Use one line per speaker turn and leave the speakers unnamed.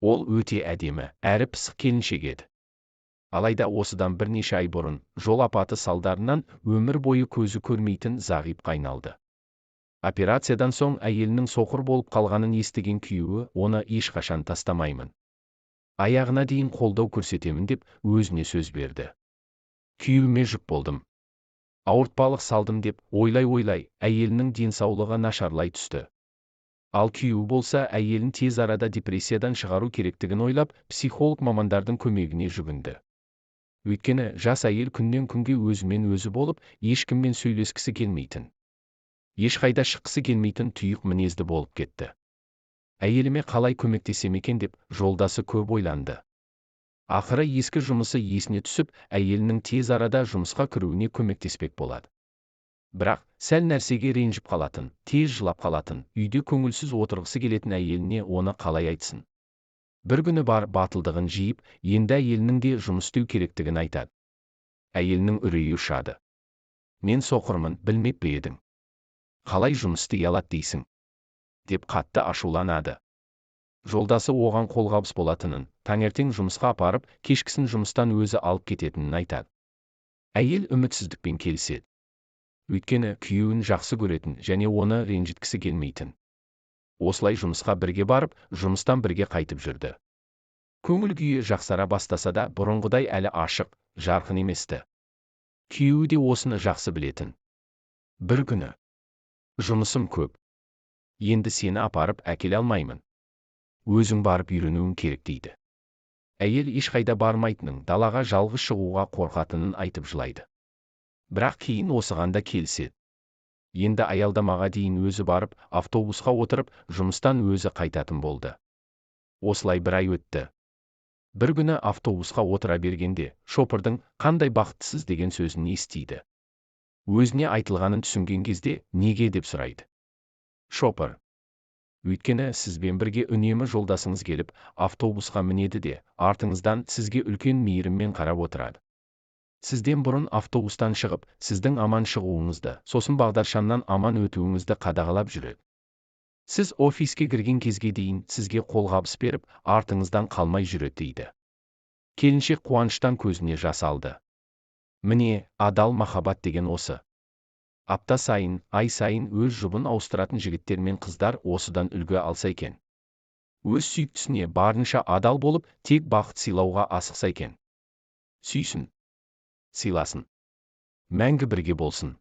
Ол өте әдемі, әрі пысық келіншек еді. Алайда осыдан бірнеше ай бұрын жол апаты салдарынан өмір бойы көзі көрмейтін зағипқа айналды. Операциядан соң әйелінің соқыр болып қалғанын естіген күйеуі оны ешқашан тастамаймын, аяғына дейін қолдау көрсетемін деп өзіне сөз берді. Күйеуіме жүк болдым, ауыртпалық салдым деп ойлай әйелінің денсаулығы нашарлай түсті. Ал күйеуі болса әйелін тез арада депрессиядан шығару керектігін ойлап, психолог мамандардың көмегіне жүгінді. Өйткені жас әйел күннен күнге өзімен өзі болып, ешкіммен сөйлескісі келмейтін, ешқайда шыққысы келмейтін тұйық мінезді болып кетті. Әйеліме қалай көмектесем екен деп жолдасы көп ойланды. Ақыры ескі жұмысы есіне түсіп, әйелінің тез арада жұмысқа кіруіне көмектеспек болады. Бірақ сәл нәрсеге ренжіп қалатын, тез жылап қалатын, үйде көңілсіз отырғысы келетін әйеліне оны қалай айтсын. Бір күні бар батылдығын жиып, енді әйелінің де жұмыс істеу керектігін айтады. Әйелінің үрейі ұшады. Мен соқырмын, білмеп пе едің? Қалай жұмыс істей алады дейсің? Деп қатты ашуланады. Жолдасы оған қолғабыс болатынын, таңертең жұмысқа апарып, кешкісін жұмыстан өзі алып кететінін айтады. Әйел үмітсіздікпен келіседі. Өйткені күйеуін жақсы көретін және оны ренжіткісі келмейтін. Осылай жұмысқа бірге барып, жұмыстан бірге қайтып жүрді. Көңіл күйі жақсара бастаса да, бұрынғыдай әлі ашық, жарқын еместі. Күйеуі де осыны жақсы білетін. Бір күні: жұмысым көп, енді сені апарып әкеле алмаймын, өзің барып үйренуің керек дейді. Әйел ешқайда бармайтынын, далаға жалғыз шығуға қорқатынын айтып жылайды. Бірақ кейін осыған да келіседі. Енді аялдамаға дейін өзі барып, автобусқа отырып, жұмыстан өзі қайтатын болды. Осылай бір ай өтті. Бір күні автобусқа отыра бергенде, шопырдың «қандай бақыттысыз» деген сөзін естиді. Өзіне айтылғанын түсінген кезде «неге?» деп сұрайды. Шопыр: өйткені сізбен бірге үнемі жолдасыңыз келіп, автобусқа мінеді де, артыңыздан сізге үлкен мейіріммен қарап отырады. Сізден бұрын автобустан шығып, сіздің аман шығуыңызды, сосын бағдаршамнан аман өтуіңізді қадағалап жүреді. Сіз офиске кірген кезге дейін сізге қолғабыс беріп, артыңыздан қалмай жүреді дейді. Келіншек қуаныштан көзіне жас алды. Міне, адал махаббат деген осы. Апта сайын, ай сайын өз жұбын ауыстыратын жігіттер мен қыздар осыдан үлгі алса екен. Өз сүйіктісіне барынша адал болып, тек бақыт сыйлауға асықса екен. Сүйсін, сыйласын, мәңгі бірге болсын.